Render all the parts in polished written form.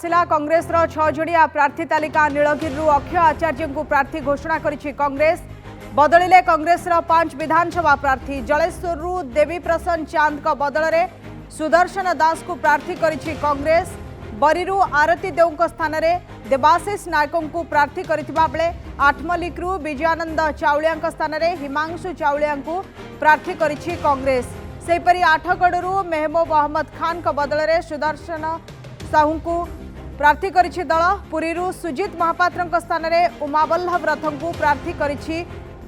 आसिला कांग्रेस छजड़िया प्रार्थी तालिका नीलगिरी अक्षय आचार्य को प्रार्थी घोषणा करिछि कांग्रेस। बदलिले कांग्रेस 5 विधानसभा प्रार्थी। जलेश्वर देवी प्रसन्न चांद को बदल में सुदर्शन दास को प्रार्थी करिछि कांग्रेस। बरीरू आरती देव स्थान में देवाशीष नायक को प्रार्थी करथिबा बेले आठमल्लिकरू विजयानंद चाउलिया स्थान में हिमांशु चाउलिया को प्रार्थी करिछि कांग्रेस। सेपरी आठगढ़ मेहबूब अहमद खान को बदल में सुदर्शन साहू को प्रार्थी करिछि दल। पुरीरू सुजित महापात्र स्थान में उमावल्लभ रथ को प्रार्थी करिछि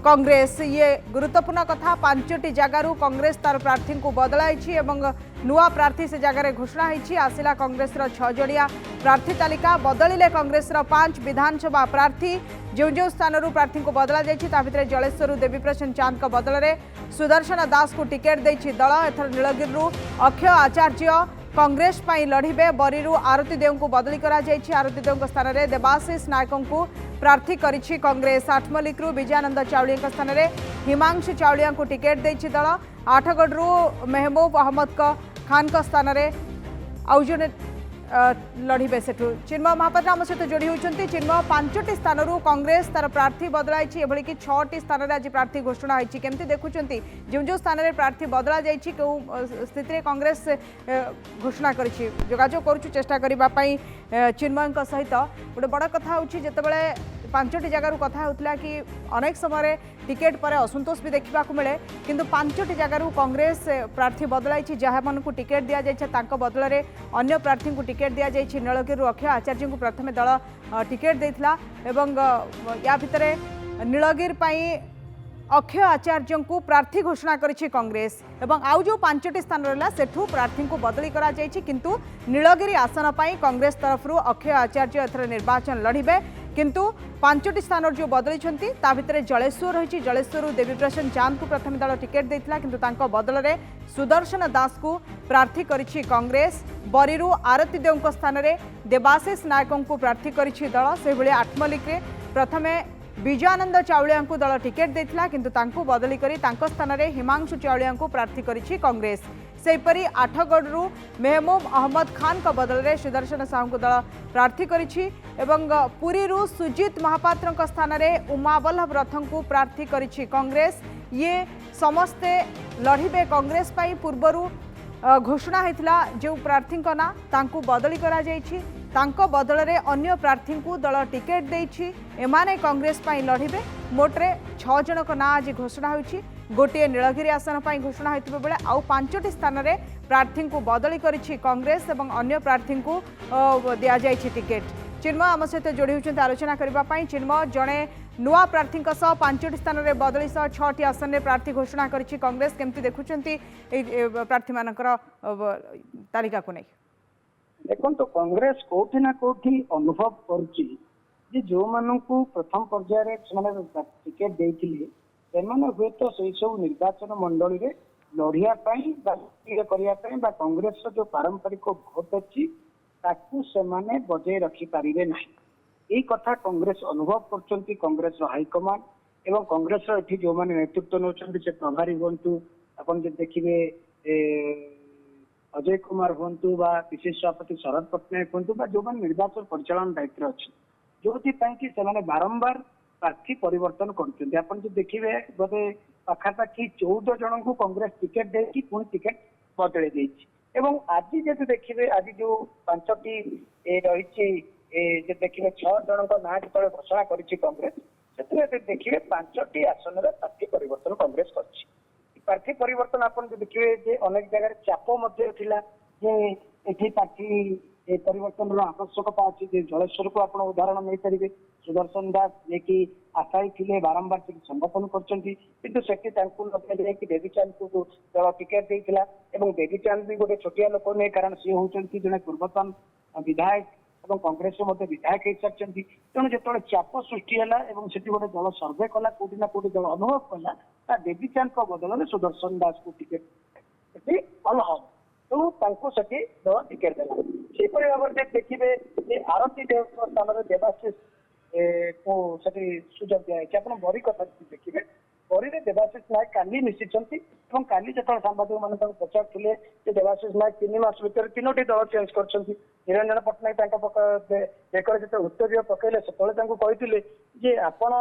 कांग्रेस। ये गुरुत्वपूर्ण कथा। 5टी जगार कांग्रेस तार प्रार्थी को बदलाई नुआ प्रार्थी से जगार घोषणा होती। आसिला कांग्रेस छजड़िया प्रार्थी तालिका। बदलिले कांग्रेस 5 विधानसभा प्रार्थी। जो जो स्थान प्रार्थी को बदला जाए जलेश्वर देवी प्रसन्न चांद को बदल में सुदर्शन दास को टिकेट देछि दल। एथर नीलगिरी अक्षय आचार्य कांग्रेस पई लड़िबे। बरीरू आरती देव को बदली करा जायछि। आरती देव स्थान में देवाशीष नायक को प्रार्थी करिछि कांग्रेस। आठमल्लिकरू विजयानंद चाउलिया स्थान में हिमांशु चाउलिया को टिकेट देछि दल। आठगढ़ मेहबूब अहमद खान स्थान में आउ जने लड़िबे सेठू चिन्मय महापात्र आम सहित जोड़ी होती। चिन्मय 5टी स्थान कांग्रेस तार प्रार्थी बदलाई कि 6टी स्थान में आज प्रार्थी घोषणा होती। केमती देखुंत जो जो स्थान में प्रार्थी बदला जा स्थिति कांग्रेस घोषणा करिछि। जोगाजोग करुछु चेष्टा करने चिन्मय सहित। गोटे बड़ कथा होछि जेतेबेले 5टी जगार कथा होता कि अनेक समय टिकेट पर असंतोष भी देखा मिले किंतु 5टी जगार कांग्रेस प्रार्थी बदलाई जहाँ मन को टिकेट दि जाए बदल में अन्य प्रार्थी को टिकेट दि जाए। नीलगिरी अक्षय आचार्य को प्रथम दल टिकेट देता या भितर नीलगिरी अक्षय आचार्य को प्रार्थी घोषणा करिछि कांग्रेस। एवं आउ जो 5टी स्थान रहा सेठू प्रार्थी को बदली करा जायछि किंतु नीलगिरी आसन पर कांग्रेस तरफ अक्षय आचार्य एथर निर्वाचन लड़िबे। किंतु 5टी स्थान जो बदली भितर जलेश्वर रही। जलेश्वर देवी प्रसन्न चांद को प्रथम दल टिकेट देता किंतु तांको बदल में सुदर्शन दास को प्रार्थी करिछि कांग्रेस। बरीरू आरती देव स्थान में देवाशीष नायक को प्रार्थी करिछि दल। से भली आठमल्लिक प्रथम विजयानंद चाउलिया को दल टिकेट देता किंतु तांको बदली करी तांको स्थान में हिमांशु चाउलिया को प्रार्थी करिछि कांग्रेस। सेपरी आठगढ़ मेहबूब अहमद खान का बदल में सुदर्शन साहू को दल प्रार्थी करिछि। एवं पुरीरू सुजित महापात्र स्थान में उमावल्लभ रथ को प्रार्थी करिछि कांग्रेस। ये समस्ते लड़िबे कांग्रेस पई। पूर्वरु घोषणा होता जो प्रार्थी ना तांको बदली करा जायछि तांको बदल में अन्य प्रार्थी को दल टिकेट देछि। एमाने कांग्रेस पई लड़िबे। मोटरे 6 जन को ना आज घोषणा होछि। गोटे नीलगिरी आसन पर घोषणा होता बेले आउ 5टी स्थान में प्रार्थी को बदली करिछि कांग्रेस एवं अन्य प्रार्थी को दिया जायछि टिकेट। चिन्मय आम सहित जोड़ी होती आलोचना करने। चिन्मय जड़े नुआ प्रार्थी 5टी स्थान में बदली 6टी आसन में प्रार्थी घोषणा करिछि कांग्रेस। केमती देखुंती प्रार्थी मानकर तालिका को नहीं देखो तो कांग्रेस कोठी ना कोठी अनुभव करुच्ची जो मानू प्रथम पर्यायर टिकेट देथिले सेमाने हुए तो से सब निर्वाचन मंडली रे लड़िया करने कांग्रेस जो पारंपरिक भोट अच्छी ताकू सेमाने बजाय रखी पारिबे नाही। यही कथा कांग्रेस अनुभव करचंती। कांग्रेस हाईकमान एवं कांग्रेस एठी जो माने नेतृत्व नौचंती से प्रभारी होंतु अपन जे देखिबे अजय कुमार होंतु बा विशेष सभापति शरद पट्टनायक होंतु बा जो माने निर्वाचन परिचालन दायित्व अछि जोथि पई कि सेमाने बारंबार प्रार्थी परिवर्तन करचंती। अपन जे देखिबे बोधे पाखापाखि 14 जन को कांग्रेस टिकेट देकी पुणी टिकेट बदले देछि। एवं आज जब देखिए आज जो 5टी रही देखिए 6 जन ना जो घोषणा करिछि कांग्रेस से देखिए 5टी आसन में प्रार्थी परिवर्तन कांग्रेस करछि। प्रार्थी परिवर्तन आपन देखिए अनेक जगह चाप प्रार्थी परिवर्तन आवश्यकता अच्छी। जलेश्वर को आप उदाहरण नहीं पारे। सुदर्शन दास जे कि आशायी थे बारंबार संगठन कर देवीचांद को दल टिकेट देता देवीचांद भी गोटे छोटिया लोक नहीं कारण सी होती जड़े पूर्वतन विधायक और कांग्रेस विधायक हो सारी। तेणु जो चाप सृष्टि है गोटे दल सर्वे कला कौटी ना कौटी दल अनुभव कला देवीचांद बदल में सुदर्शन दास को टिकेट भल हम तेणु से दल टिकेट देला। सेपरी भाव में देखिए आरती देव स्थान में देवाशीष को सुजोग दिखाई। आप बरी कथा देखिए बरी देवाशीष नायक काली मिशिंट ଏବଂ କାଲି ଯେତେବେଳେ ସାମ୍ବାଦିକ ମାନେ ତାଙ୍କୁ ପଚାରୁଥିଲେ ଯେ ଦେବାଶିଷ ନାୟକ 3 ମାସ ଭିତରେ 3ଟି ଦଳ ଚେଞ୍ଜ କରିଛନ୍ତି, ନିରଞ୍ଜନ ପଟ୍ଟନାୟକ ତାଙ୍କ ବେକରେ ଯେତେବେଳେ ଉତ୍ତରୀୟ ପକେଇଲେ ସେତେବେଳେ ତାଙ୍କୁ କହିଥିଲେ ଯେ ଆପଣ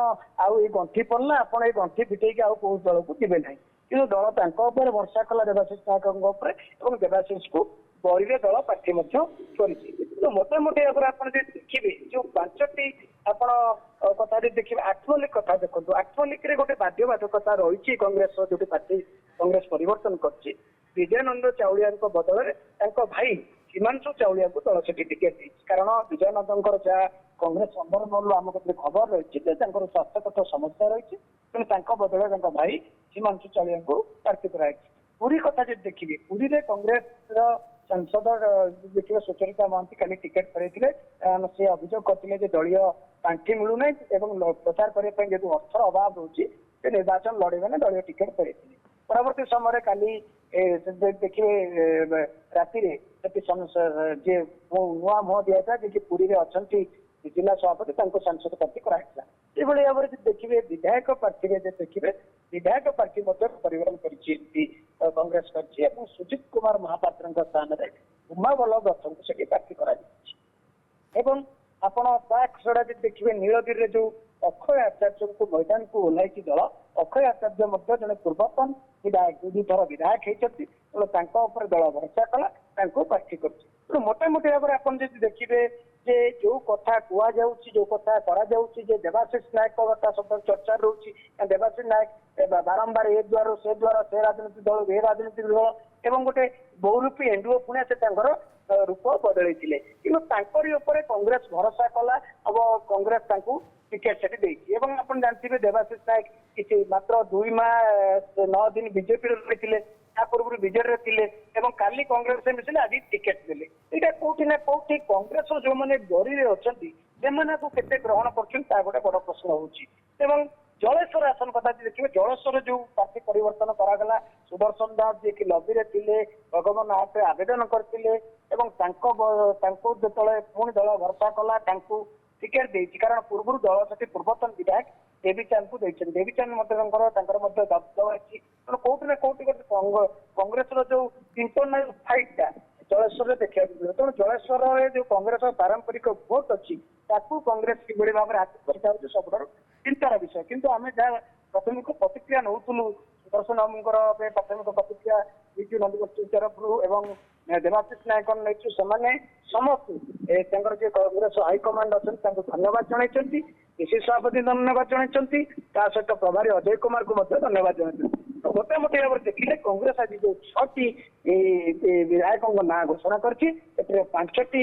ଆଉ ଏଇ ଗଣ୍ଠି ପଡିଲା, ଆପଣ ଏଇ ଗଣ୍ଠି ଫିଟେଇକି ଆଉ କୋଉ ଦଳକୁ ଯିବେ ନାହିଁ। କିନ୍ତୁ ଦଳ ତାଙ୍କ ଉପରେ ଭରସା କଲା ଦେବାଶିଷ ନାୟକଙ୍କ ଉପରେ ଏବଂ ଦେବାଶିଷକୁ ବଳିରେ ଦଳ ପ୍ରାର୍ଥୀ ମଧ୍ୟ କରିଛି। କିନ୍ତୁ ମୋଟାମୋଟି ଭାବରେ ଆପଣ ଯଦି ଦେଖିବେ ଯୋଉ 5ଟି ଆପଣ କଥା ଯଦି ଦେଖିବେ ଆଠମଲ୍ଲିକ କଥା ଦେଖନ୍ତୁ, ଆଠମଲ୍ଲିକରେ ଗୋଟେ ବାଧ୍ୟବାଧକତା ରହିଛି କଂଗ୍ରେସର ଯୋଉଠି ପ୍ରାର୍ଥୀ କଂଗ୍ରେସ ପରିବର୍ତ୍ତନ କରିଛି। ବିଜୟାନନ୍ଦ ଚାଉଳିଆଙ୍କ ବଦଳରେ ତାଙ୍କ ଭାଇ ହିମାଂଶୁ ଚାଉଳିଆଙ୍କୁ ଦଳ ସେଠି ଟିକେଟ ଦେଇଛି। କାରଣ ବିଜୟାନନ୍ଦଙ୍କର ଯାହା କଂଗ୍ରେସ ଅନ୍ଦରମହଲରୁ ଆମ ପାଖରେ ଖବର ରହିଛି ଯେ ତାଙ୍କର ସ୍ୱାସ୍ଥ୍ୟଗତ ସମସ୍ୟା ରହିଛି, ତେଣୁ ତାଙ୍କ ବଦଳରେ ତାଙ୍କ ଭାଇ ହିମାଂଶୁ ଚାଉଳିଆଙ୍କୁ ପ୍ରାର୍ଥୀ କରାଯାଇଛି। ପୁରୀ କଥା ଯଦି ଦେଖିବେ, ପୁରୀରେ କଂଗ୍ରେସର ସାଂସଦ ଦେଖିବେ ସୁଚରିତା ମହାନ୍ତି କାଲି ଟିକେଟ କରାଇଥିଲେ। ସେ ଅଭିଯୋଗ କରିଥିଲେ ଯେ ଦଳୀୟ ପାଣ୍ଠି ମିଳୁନାହିଁ ଏବଂ ପ୍ରଚାର କରିବା ପାଇଁ ଯେହେତୁ ଅର୍ଥର ଅଭାବ ରହୁଛି ସେ ନିର୍ବାଚନ ଲଢିବେ ନା ଦଳୀୟ ଟିକେଟ କରାଇଥିଲେ। ପରବର୍ତ୍ତୀ ସମୟରେ କାଲି ଦେଖିବେ ରାତିରେ ସେଠି ଯିଏ ନୂଆ ମୁହଁ ଦିଆଯାଇଥିଲା ଯିଏକି ପୁରୀରେ ଅଛନ୍ତି ଜିଲ୍ଲା ସଭାପତି ତାଙ୍କୁ ସାଂସଦ ପ୍ରାର୍ଥୀ କରାଯାଇଥିଲା। ଏଭଳି ଭାବରେ ଯଦି ଦେଖିବେ ବିଧାୟକ ପ୍ରାର୍ଥୀରେ ଯଦି ଦେଖିବେ ବିଧାୟକ ପ୍ରାର୍ଥୀ ମଧ୍ୟ ପରିବର୍ତ୍ତନ କରିଛି କଂଗ୍ରେସ କରିଛି ଏବଂ ସୁଜିତ କୁମାର ମହାପାତ୍ରଙ୍କ ସ୍ଥାନରେ ଉମା ବଲ୍ଲଭ ଦତ୍ତଙ୍କୁ ସେଠି ପ୍ରାର୍ଥୀ କରାଯାଇଛି। ଏବଂ ଆପଣ ତା ଛଡା ଯଦି ଦେଖିବେ ନୀଳଗିରିରେ ଯୋଉ ଅକ୍ଷୟ ଆଚାର୍ଯ୍ୟଙ୍କୁ ମଇଦାନକୁ ଓହ୍ଲାଇଛି ଦଳ, ଅକ୍ଷୟ ଆଚାର୍ଯ୍ୟ ମଧ୍ୟ ଜଣେ ପୂର୍ବତନ ବିଧାୟକ, 2 ଥର ବିଧାୟକ ହେଇଛନ୍ତି, ତେଣୁ ତାଙ୍କ ଉପରେ ଦଳ ଭରସା କଲା, ତାଙ୍କୁ ପ୍ରାର୍ଥୀ କରିଛି। ତେଣୁ ମୋଟାମୋଟି ଭାବରେ ଆପଣ ଯଦି ଦେଖିବେ ଯେ ଯୋଉ କଥା କୁହାଯାଉଛି, ଯୋଉ କଥା କରାଯାଉଛି ଯେ ଦେବାଶିଷ ନାୟକ କଥା ସବୁ ଚର୍ଚ୍ଚା ରହୁଛି, ଦେବାଶିଷ ନାୟକ ବାରମ୍ବାର ଏ ଦ୍ୱାର ସେ ଦ୍ୱାର, ସେ ରାଜନୀତି ଦଳ ଏ ରାଜନୀତି ଦଳ ଏବଂ ଗୋଟେ ବହୁରୂପୀ ଏଣ୍ଡୁଅ ପୁଣିଆ ସେ ତାଙ୍କର ରୂପ ବଦଳେଇଥିଲେ। କିନ୍ତୁ ତାଙ୍କରି ଉପରେ କଂଗ୍ରେସ ଭରସା କଲା ଏବଂ କଂଗ୍ରେସ ତାଙ୍କୁ ଟିକେଟ ସେଠି ଦେଇଛି। ଏବଂ ଆପଣ ଜାଣିଥିବେ ଦେବାଶିଷ ନାୟକ କିଛି ମାତ୍ର 2 ମାସ 9 ଦିନ ବିଜେପିରେ ରହିଥିଲେ, ତା ପୂର୍ବରୁ ବିଜେଡିରେ ଥିଲେ ଏବଂ କାଲି କଂଗ୍ରେସରେ ମିଶିଲେ, ଆଜି ଟିକେଟ ଦେଲେ। ଏଇଟା କୋଉଠି ନା କୋଉଠି କଂଗ୍ରେସର ଯୋଉମାନେ ଗରିରେ ଅଛନ୍ତି ସେମାନଙ୍କୁ କେତେ ଗ୍ରହଣ କରୁଛନ୍ତି ତା ଗୋଟେ ବଡ ପ୍ରଶ୍ନ ହଉଛି। ଏବଂ ଜଳେଶ୍ୱର ଆସନ କଥା ଦେଖିବେ, ଜଳେଶ୍ୱର ଯୋଉ ପ୍ରାର୍ଥୀ ପରିବର୍ତ୍ତନ କରାଗଲା, ସୁଦର୍ଶନ ଦାସ ଯିଏକି ଲବିରେ ଥିଲେ, ଭଗବାନ ଆପରେ ଆବେଦନ କରିଥିଲେ ଏବଂ ତାଙ୍କୁ ଯେତେବେଳେ ପୁଣି ଦଳ ଭରସା କଲା ତାଙ୍କୁ ଟିକେଟ ଦେଇଛି। କାରଣ ପୂର୍ବରୁ ଦଳ ସେଠି ପୂର୍ବତନ ବିଧାୟକ ଦେବୀଚାନ୍ଦଙ୍କୁ ଦେଇଛନ୍ତି। ଦେବୀଚାନ୍ଦ ମଧ୍ୟ ତାଙ୍କର ମଧ୍ୟ ଦବଦବା ଅଛି। ତେଣୁ କୋଉଠି ନା କୋଉଠି ଗୋଟେ କଂଗ୍ରେସର ଯୋଉ ଇଣ୍ଟରନାଲ ଫାଇଟ୍ ଟା ଜଳେଶ୍ୱରରେ ଦେଖିବାକୁ ମିଳିବ। ତେଣୁ ଜଳେଶ୍ୱରରେ ଯୋଉ କଂଗ୍ରେସର ପାରମ୍ପରିକ ଭୋଟ ଅଛି ତାକୁ କଂଗ୍ରେସ କିଭଳି ଭାବରେ ହାତ କରିଥାଉଛି ସବୁଠାରୁ ଚିନ୍ତାର ବିଷୟ। କିନ୍ତୁ ଆମେ ଯାହା ପ୍ରାଥମିକ ପ୍ରତିକ୍ରିୟା ନେଉଥିଲୁ ସୁଦର୍ଶନ ବାବୁଙ୍କର ପ୍ରାଥମିକ ପ୍ରତିକ୍ରିୟା ବିଜୁ ନନ୍ଦୀଙ୍କ ତରଫରୁ ଏବଂ ଦେବାଶିଷ ନାୟକ ନେଇଛୁ, ସେମାନେ ସମସ୍ତେ ତାଙ୍କର ଯିଏ କଂଗ୍ରେସ ହାଇକମାଣ୍ଡ ଅଛନ୍ତି ତାଙ୍କୁ ଧନ୍ୟବାଦ ଜଣାଇଛନ୍ତି, ପିସିସି ସଭାପତି ଧନ୍ୟବାଦ ଜଣାଇଛନ୍ତି, ତା ସହିତ ପ୍ରଭାରୀ ଅଜୟ କୁମାରଙ୍କୁ ମଧ୍ୟ ଧନ୍ୟବାଦ ଜଣାଇଛନ୍ତି। ମୋଟାମୋଟି ଭାବରେ ଦେଖିଲେ କଂଗ୍ରେସ ଆଜି ଯୋଉ 6ଟି ବିଧାୟକଙ୍କ ନାଁ ଘୋଷଣା କରିଛି ସେଥିରେ 5ଟି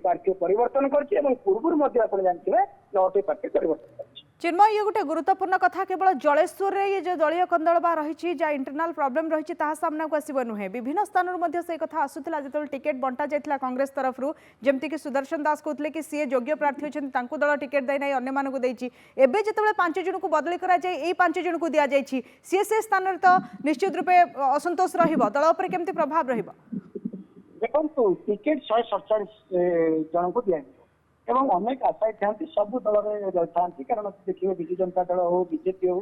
ପ୍ରାର୍ଥୀ ପରିବର୍ତ୍ତନ କରିଛି ଏବଂ ପୂର୍ବରୁ ମଧ୍ୟ ଆପଣ ଜାଣିଥିବେ 9ଟି ପ୍ରାର୍ଥୀ ପରିବର୍ତ୍ତନ କରିଛି। चिन्मय ये गोटे गुरुत्वपूर्ण कथा केवल जलेश्वर ये जो दलीय कंदलबा रही जहाँ इंटरनाल प्रॉब्लम रही सामना को आसब नुहे विभिन्न स्थान से कथा आसूला जो टिकेट बंटा जाता कांग्रेस तरफ जमती सुदर्शन दास कहते कि सी योग्य प्रार्थी अच्छा दल टिकेट देना अन्य देती एवं जो 5 जन को बदली कराए 5 जन को दि जाए सी से स्थान तो निश्चित रूपे असंतोष रल पर केमती प्रभाव देखो टिकेट 147 जन को दिया एवं अनेक आशायी था सब दल था कारण देखिए विजु जनता दल हो बीजेपी हो